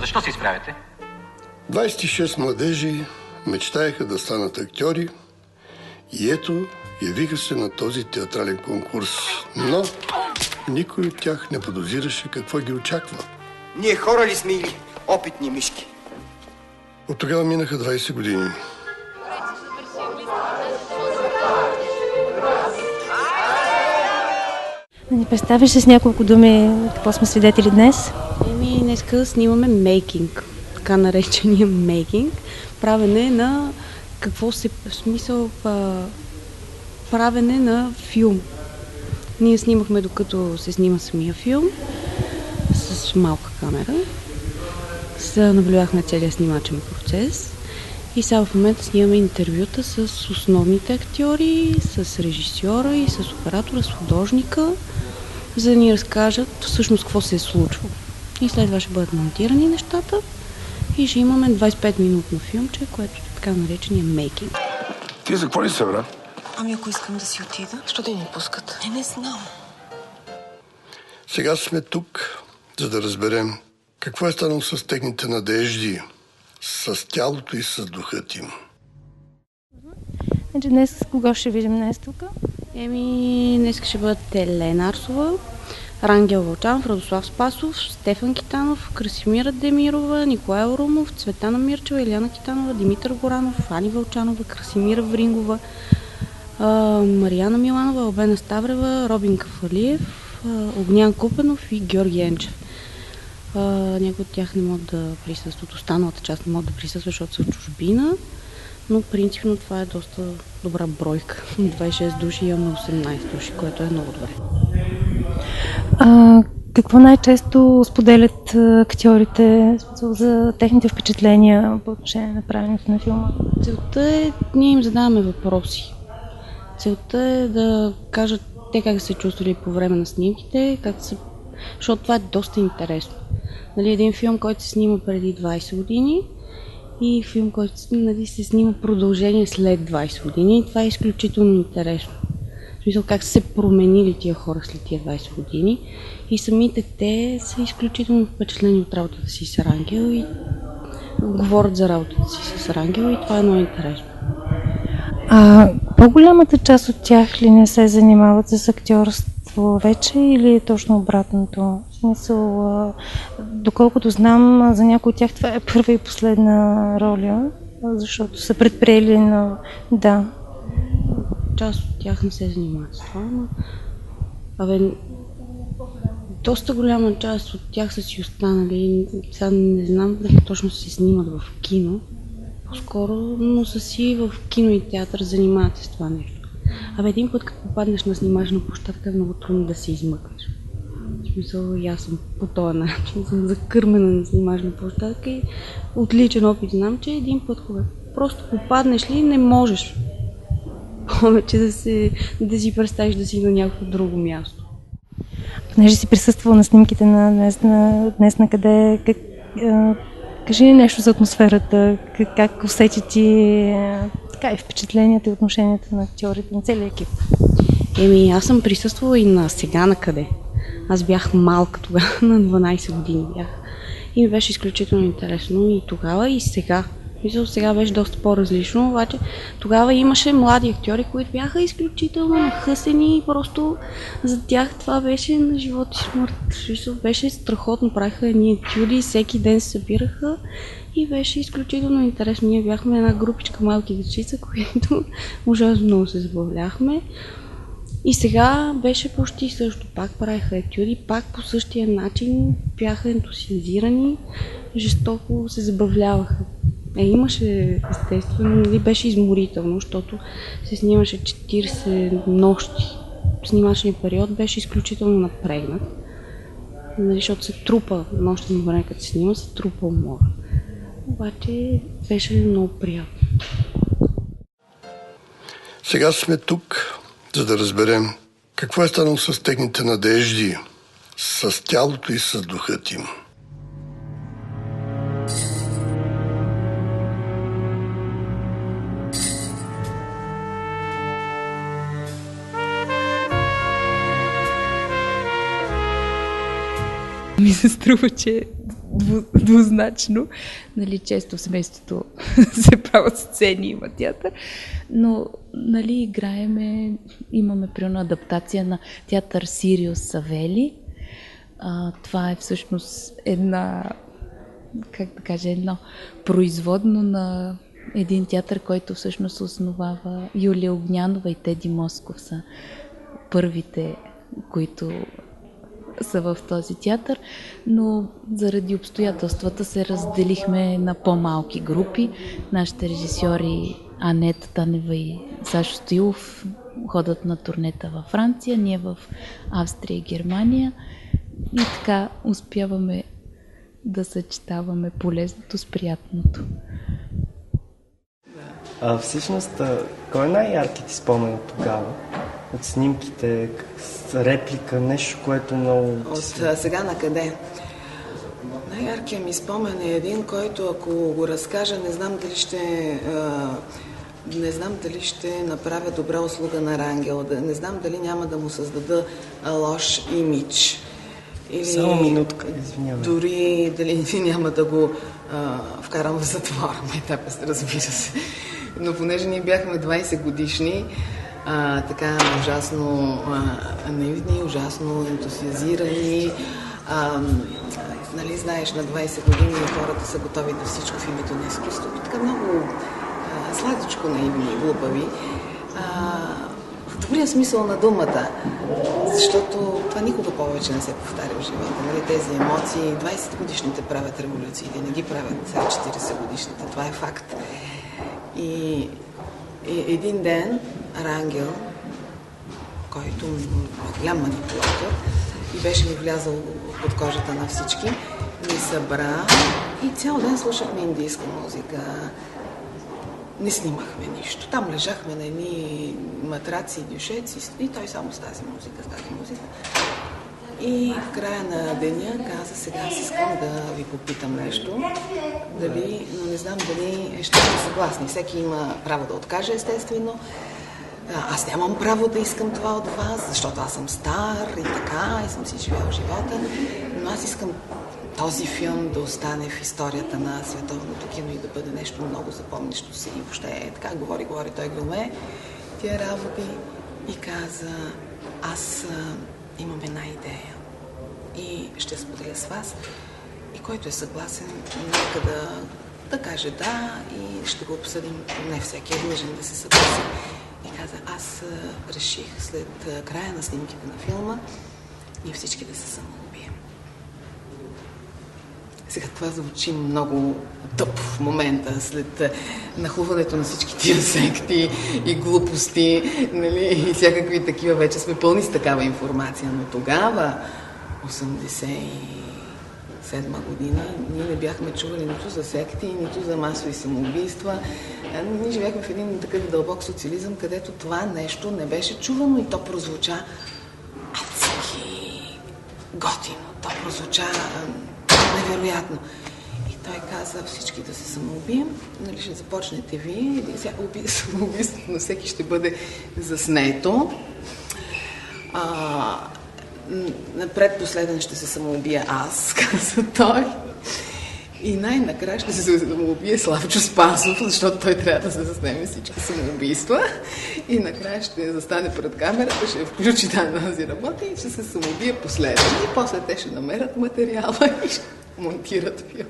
Защо се изправяте? 26 младежи мечтаеха да станат актьори и ето, явиха се на този театрален конкурс. Но никой от тях не подозираше какво ги очаква. Ние хора ли сме или опитни мишки? От тогава минаха 20 години. Да ни представиш с няколко думи какво сме свидетели днес? Днеска снимаме мейкинг, така наречения мейкинг, правене на правене на филм. Ние снимахме докато се снима самия филм с малка камера. Наблюдахме целият снимачен процес и сега в момента снимаме интервюта с основните актьори, с режисьора и с оператора, с художника, за да ни разкажат всъщност какво се е случвало. И след това ще бъдат монтирани нещата и ще имаме 25-минутно филмче, което е така наречения мейкинг. Ти за какво ли се, брат? Ами ако искам да си отида, що да ни пускат? Не знам. Сега сме тук, за да разберем какво е станало с техните надежди, с тялото и с духът им. Значи днес кого ще видим днес тук? Днес ще бъдат Елена Арсова, Рангел Вълчанов, Радослав Спасов, Стефан Китанов, Красимира Демирова, Николай Орумов, Цветана Мирчева, Илияна Китанова, Димитър Горанов, Ани Вълчанова, Красимира Врингова, Марияна Миланова, Албена Ставрева, Робин Кафалиев, Огнян Купенов и Георги Енчев. Някои от тях не могат да присъстват, останалата част не могат да присъстват, защото са в чужбина, но принципно това е доста добра бройка. 26 души, имаме 18 души, което е много добре. Какво най-често споделят актьорите за техните впечатления по отношение на правенето на филма? Целта е, ние им задаваме въпроси. Целта е да кажат те как се чувствали по време на снимките, защото това е доста интересно. Един филм, който се снима преди 20 години и филм, който се снима продължение след 20 години, това е изключително интересно. В смисъл как са се променили тия хора след тия 20 години и самите те са изключително впечатлени от работата си с Рангел и говорят за работата си с Рангел и това е много интересно. По-голямата част от тях ли не се занимават с актьорство вече или е точно обратното? В смисъл, доколкото знам, за някои от тях това е първа и последна роля, защото са предприели на... Да. Част от тях не се занимават с това, но... доста голяма част от тях са си останали, сега не знам дали точно се снимат в кино, по-скоро, но са си в кино и театър, занимават се с това нещо. Един път като попаднеш на снимачна площадка е много трудно да се измъкнеш. В смисъл, и аз съм по този начин, съм закърмена на снимачна площадка и от личен опит знам, че един път, когато просто попаднеш ли, не можеш повече да си представиш да си на някакво друго място. Понеже си присъствала на снимките на днес на къде, кажи ни нещо за атмосферата, как усети ти така и впечатленията и отношенията на актьорите, на целия екип? Аз съм присъствала и на сега на къде. Аз бях малка тогава, на 12 години бях. И ми беше изключително интересно и тогава, и сега. Сега беше доста по-различно, обаче тогава имаше млади актьори, които бяха изключително нахъсени и просто за тях това беше на живот и смърт. Беше страхотно, правиха едни етюди, всеки ден се събираха и беше изключително интересно. Ние бяхме една групичка малки дечица, които ужасно много се забавляхме. И сега беше почти също. Пак правиха етюди, пак по същия начин бяха ентусиазирани, жестоко се забавляваха. Имаше, естествено, беше изморително, защото се снимаше 40 нощи. Снимачният период беше изключително напрегнат, защото се трупа нощно време, като се снима, се трупа умора. Обаче беше много приятно. Сега сме тук, за да разберем какво е станало с техните надежди, с тялото и с духът им. Ми се струва, че двузначно. Нали, често в семейството се правят сцени, има театър. Но нали, играеме, имаме примерно адаптация на театър Сириус Савели. Това е всъщност едно производно на един театър, който всъщност основава Юлия Огнянова и Теди Москов са първите, които са в този театър, но заради обстоятелствата се разделихме на по-малки групи. Нашите режисьори Анет Танева и Сашо Стоилов ходят на турнета във Франция, ние в Австрия и Германия и така успяваме да съчетаваме полезното с приятното. Всъщност, кой е най-ярки ти спомен от тогава? От снимките, реплика, нещо, което много... От сега на къде? Най-яркият ми спомен е един, който ако го разкажа, не знам дали ще направя добра услуга на Рангел, не знам дали няма да му създада лош имидж. Или само минутка, извинявай. Дори дали няма да го вкарам в затвора, разбира се. Но понеже ние бяхме 20 годишни, така ужасно наивни, ужасно ентусиазирани. Нали, знаеш, на 20 години хората са готови да всичко в името на изкуството. Така много сладичко наивни и глупави. В добрия смисъл на думата, защото това никога повече не се повтаря в живота. Нали? Тези емоции, 20 годишните правят революциите, не ги правят сега 40 годишните. Това е факт. И един ден Рангел, който е голям манипулатор и беше ми влязъл под кожата на всички, ни събра и цял ден слушахме индийска музика. Не снимахме нищо. Там лежахме на едни матраци и дюшеци и той само с тази музика. И в края на деня каза, сега аз искам да ви попитам нещо, но не знам дали ще сте съгласни. Всеки има право да откаже, естествено. Аз нямам право да искам това от вас, защото аз съм стар и така, и съм си живял живота, но аз искам този филм да остане в историята на световното кино и да бъде нещо много запомнящо се. И въобще е така, говори, той ги умее тия работи и каза, аз имам една идея и ще споделя с вас и който е съгласен, нека да каже да и ще го обсъдим. Не всеки е длъжен да се съгласи. И каза, аз реших след края на снимките на филма ние всички да се самоубием. Сега това звучи много тъп в момента, след нахлуването на всички тия секти и глупости, нали, и всякакви такива, вече сме пълни с такава информация. Но тогава, 87 година, ние не бяхме чували нито за секти, нито за масови самоубийства. Ние живяхме в един такъв дълбок социализъм, където това нещо не беше чувано и то прозвуча адски готино. То прозвуча невероятно. И той каза, всички да се самоубием, нали, ще започнете вие, самоубийството на всеки ще бъде заснето. На предпоследен ще се самоубия аз, каза той. И най-накрая ще се самоубие Славчо Спасов, защото той трябва да се заснеме всички самоубийства. И накрая ще застане пред камерата, ще включи тази работа и ще се самоубие последен. И после те ще намерят материала и ще монтират филм.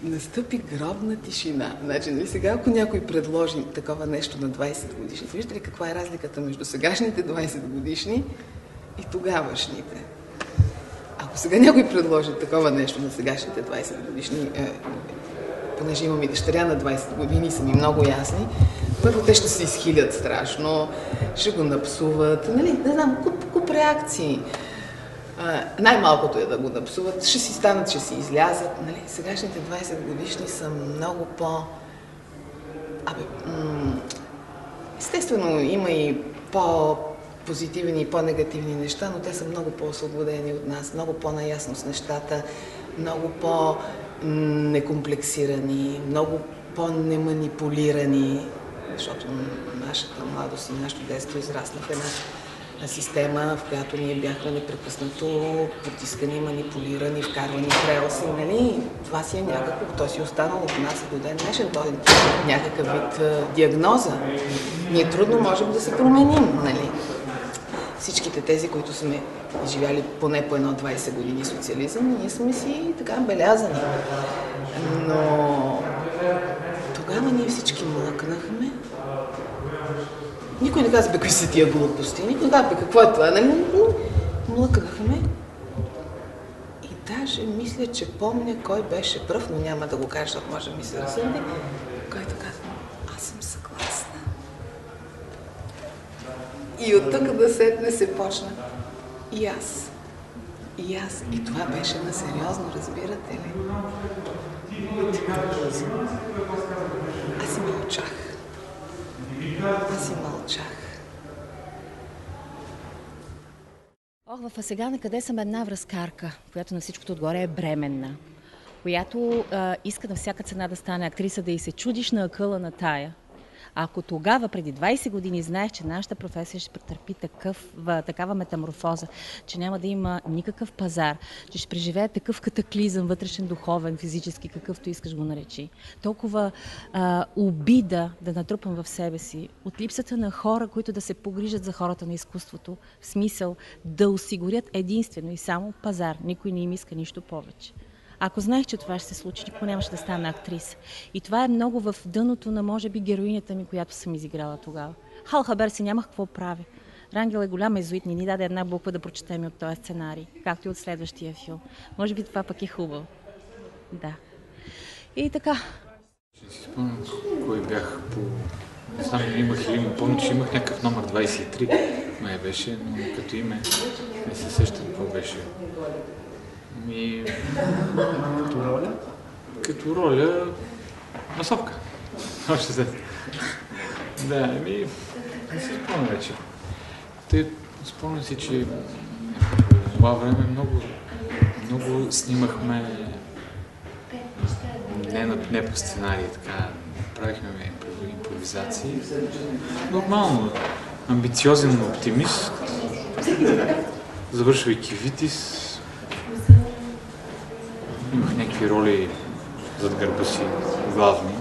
Настъпи гробна тишина. Значи, нали сега, ако някой предложи такова нещо на 20 годишни, виждате ли каква е разликата между сегашните 20 годишни и тогавашните? Ако сега някой предложи такова нещо на сегашните 20 годишни, понеже имам и дъщеря на 20 години и са ми много ясни, първо те ще се изхилят страшно, ще го напсуват, нали, не знам, куп реакции. Най-малкото е да го напсуват, ще си станат, ще си излязат. Нали. Сегашните 20 годишни са много естествено, има и по-позитивни и по-негативни неща, но те са много по-освободени от нас, много по-наясно с нещата, много по-некомплексирани, много по-неманипулирани, защото нашата младост и нашето детство израсна в една система, в която ние бяхме непрекъснато потискани, манипулирани, вкарвани в релси, нали? Това си е някакво, то си е останало в нас до ден днешен, то е някакъв вид диагноза. Ние трудно можем да се променим, нали? Всичките тези, които сме живяли поне по 20 години социализъм, ние сме си така белязани. Но тогава ние всички млъкнахме. Никой не каза, бе, какви са тия глупости. Никой не каза, бе, какво е това, нали? Млъкнахме. И даже мисля, че помня кой беше пръв, но няма да го кажа, защото може да ми се разсърди, който каза, аз съм съгласна. И от тук да седне се почна. И аз. И аз. И това беше на сериозно, разбирате ли? Аз си мълчах. Аз си мълчах. В «А сега на къде съм» една връзкарка, която на всичкото отгоре е бременна, която иска на всяка цена да стане актриса, да й се чудиш на акъла на тая. Ако тогава, преди 20 години, знаех, че нашата професия ще претърпи такава метаморфоза, че няма да има никакъв пазар, че ще преживее такъв катаклизъм, вътрешен, духовен, физически, какъвто искаш го наречи, толкова обида да натрупам в себе си, от липсата на хора, които да се погрижат за хората на изкуството, в смисъл да осигурят единствено и само пазар. Никой не им иска нищо повече. Ако знаех, че това ще се случи, никога нямаше да стана актриса. И това е много в дъното на, може би, героинята ми, която съм изиграла тогава. Хал хабер си, нямах какво правя. Рангел е голям езуит, ни даде една буква да прочетем от този сценарий, както и от следващия филм. Може би това пък е хубаво. Да. И така. Ще си спомням кой бях по... Не знам, имах или му помня, че имах някакъв номер 23, май беше, но като име не се сещам какво беше. Като роля? Като роля масовка. Още след. Да, не се спомня вече. Спомням си, че по това време много снимахме не по сценарии, така, правихме импровизации. Нормално, амбициозен оптимист, завършвайки Витис, имах някакви роли зад гърба си, главни.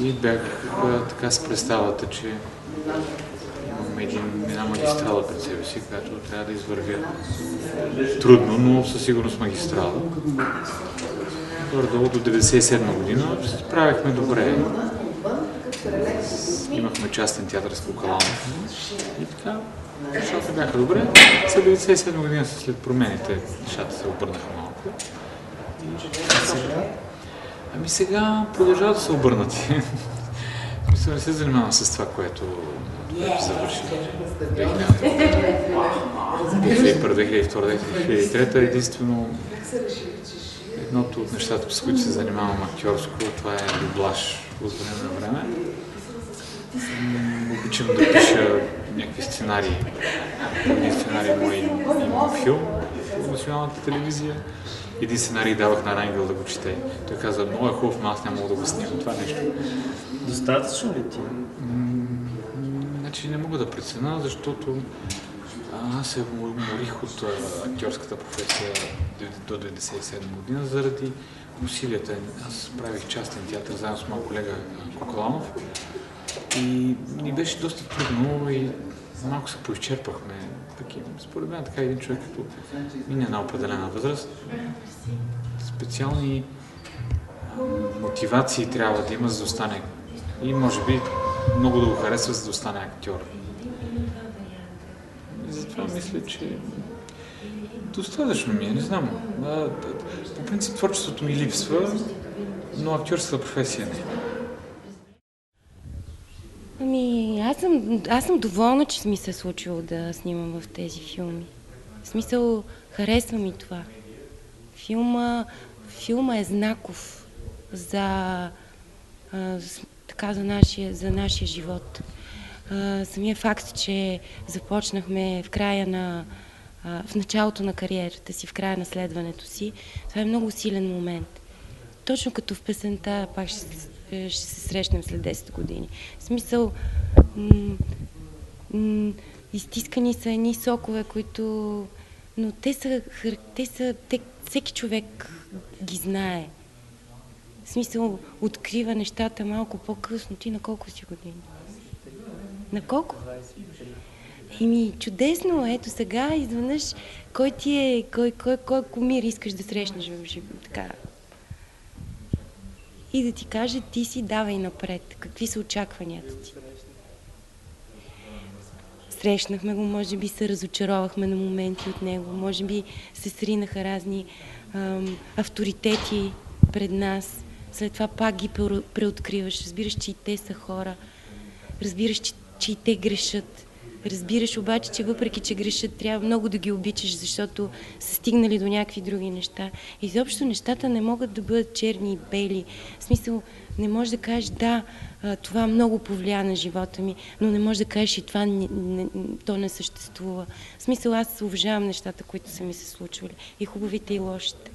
И бях така с представата, че имам една магистрала пред себе си, която трябва да извървя трудно, но със сигурност магистрала. Горе-долу до 1997 година се справяхме добре. Имахме частен театър с Кокаланов. И така, нещата бяха добре. След 1997 година, след промените, нещата се обърнаха малко. Ами сега продължават да се обърнати. Не се занимавам с това, което завърши 2001-2002-2003. Единствено едното от нещата, с които се занимавам актьорско, това е дублаж от време на време. Обичам да пиша някакви сценарии. Един сценарий мой има филм в националната телевизия. Един сценарий давах на Рангел да го чете. Той каза, много е хубав, но аз не мога да го снимам това нещо. Достатъчно ли ти? Значи не мога да преценя, защото аз се уморих от актьорската професия до 1997 година заради усилията. Аз правих частен театър заедно с моя колега Кокаланов и ни беше доста трудно и малко се поизчерпахме. Според мен така един човек, като мине на определена възраст, специални мотивации трябва да има, за да остане и може би много да го харесва, за да остане актьор. И затова мисля, че достатъчно ми е, не знам. По принцип творчеството ми липсва, но актьорската професия не. Ами, аз съм доволна, че ми се е случило да снимам в тези филми. В смисъл, харесва ми това. Филма е знаков за нашия живот. Самия факт, че започнахме в началото на кариерата си, в края на следването си, това е много силен момент. Точно като в песента, пак ще се срещнем след 10 години. В смисъл, изтискани са едни сокове, които... Но всеки човек ги знае. В смисъл, открива нещата малко по-късно. Ти на колко си години? На колко? Чудесно, ето сега изведнъж кой кумир искаш да срещнеш в живота, така. И да ти каже, ти си давай напред. Какви са очакванията ти? Срещнахме го, може би се разочаровахме на моменти от него, може би се сринаха разни авторитети пред нас. След това пак ги преоткриваш. Разбираш, че и те са хора. Разбираш, че и те грешат. Разбираш обаче, че въпреки, че грешат, трябва много да ги обичаш, защото са стигнали до някакви други неща. Изобщо нещата не могат да бъдат черни и бели. В смисъл, не можеш да кажеш, да, това много повлия на живота ми, но не можеш да кажеш, и това то не съществува. В смисъл, аз уважавам нещата, които са ми се случвали. И хубавите, и лошите.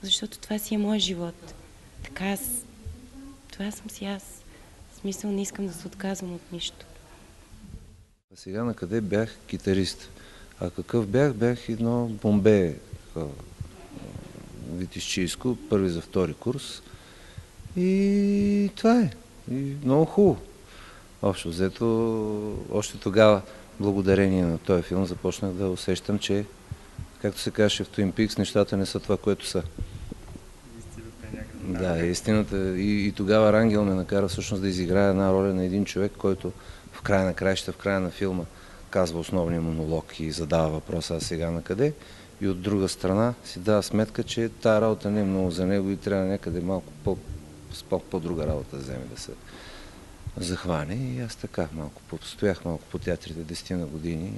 Защото това си е мой живот. Така това съм си аз. В смисъл, не искам да се отказвам от нищо. Сега на къде бях китарист. А какъв бях? Бях едно бомбе витишчийско, първи за втори курс. И това е. И много хубаво. Общо взето, още тогава, благодарение на този филм, започнах да усещам, че, както се казваше в Twin Peaks, нещата не са това, което са. Да, истината. И тогава Рангел ме накара всъщност да изиграя една роля на един човек, който в края на краища, в края на филма казва основния монолог и задава въпроса, а сега на къде. И от друга страна си дава сметка, че тая работа не е много за него и трябва някъде малко по-друга работа да вземе да се захване. И аз така малко постоях малко по театрите 10 на години.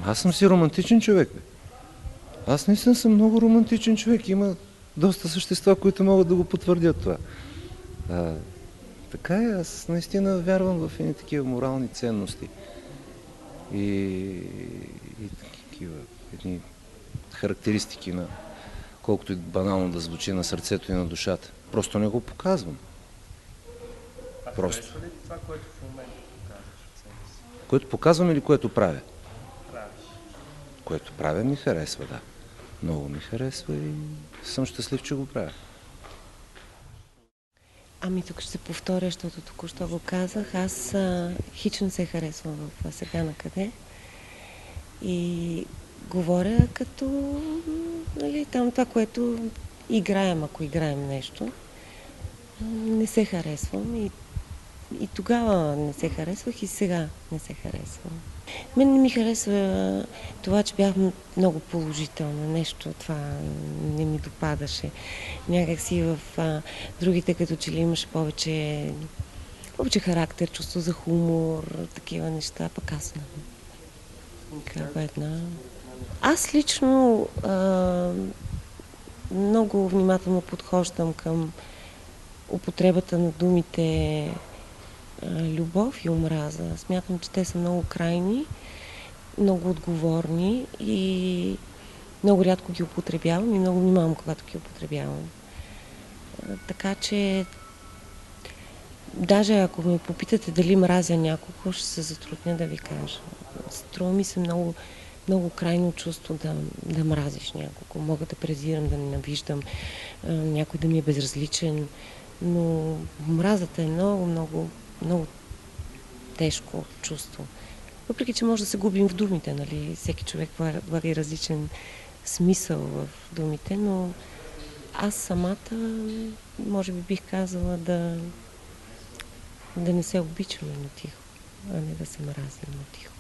Аз съм си романтичен човек, бе. Аз наистина съм много романтичен човек. Има доста същества, които могат да го потвърдят това. Така е, аз наистина вярвам в едни такива морални ценности. И такива едни характеристики на, колкото и банално да звучи, на сърцето и на душата. Просто не го показвам. Просто. Харесва ли това, което в момента показваш от себе си? Което показвам или което правя? Правиш. Което правя ми харесва, да. Много ми харесва и съм щастлив, че го правя. Тук ще се повторя, защото току-що го казах. Аз хич не се харесвам в Сега на къде. И говоря като там това, което играем, ако играем нещо. Не се харесвам и тогава не се харесвах и сега не се харесвам. Мен не ми харесва това, че бях много положителна. Нещо това не ми допадаше. Някак си в другите, като че ли имаше повече характер, чувство за хумор, такива неща, пък аз не. Аз лично много внимателно подхождам към употребата на думите любов и омраза. Смятам, че те са много крайни, много отговорни и много рядко ги употребявам и много внимавам, когато ги употребявам. Така че, даже ако ме попитате дали мразя някого, ще се затрудня да ви кажа. Струва ми се много, много крайно чувство да мразиш някого. Мога да презирам, да ненавиждам, някой да ми е безразличен, но омразата е много, много, много тежко чувство. Въпреки че може да се губим в думите, нали? Всеки човек вари различен смисъл в думите, но аз самата, може би бих казала да не се обичаме на тихо, а не да се мразим на тихо.